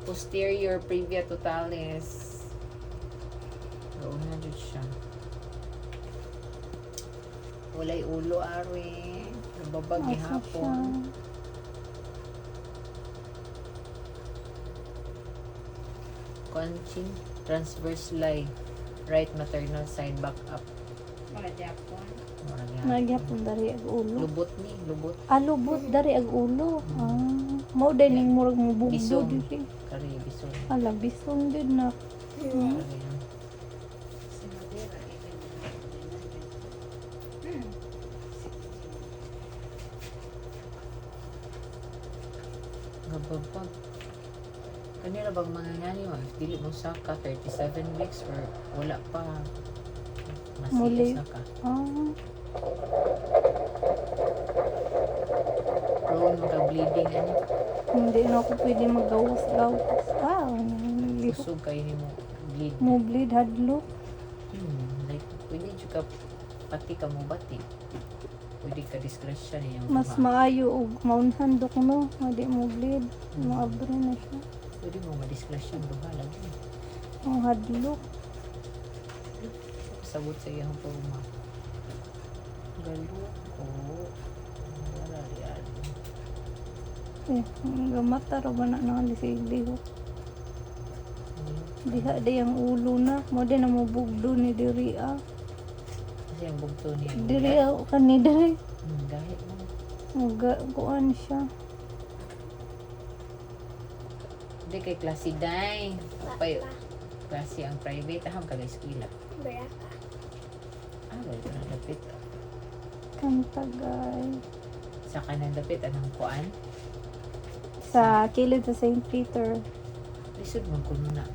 Posterior previa totalis. Oo na dyan siya. Walay ulo, ari. Nababagi Asa siya? hapon. Conchin, transverse line. Right maternal side, back up. Mga Japon. Nagyapon dari ag ulo. Lubot ni, lubot. Lubot dari ag ulo. Mao din ning murag mubugdo Bisong. diri. Kari, bison. Bisong jud na. Kari, Sinadira. Gababag. Kanila bang mga ngani mo? If dili mo saka 37 weeks or wala pa. Muli. Masiya saka. Prone mo ka bleeding ano. Hindi na ako pwede magawas-gawas. Kusog kayo ni mo bleed. Mo bleed hadlok. Like, pwede juga pati ka mo bati. Pwede ka discretion yung Mas maayo og maunhan dok no. Di mo bleed. Maabre na siya. Pwede mo ma-discretion duha lagi. Ang hadlok. Sabot sa iyang puma. Galo. Oo. Wala yan. Gamata ra ba na nang lisig-lihok. Diha di ang ulo na. Mo din na mo bugdo ni diri Kasi ang bugto niya. Diri kani diri. Dahil mo. Kuan siya. Hindi kay klase day. Kapay, klase ang private. Aham ka eskwela. Baraka. Wala ito na dapit. Kantagay. Sa kanang dapit, anong kuan? Sa kilid sa St. Peter. Lisod mo kuno na.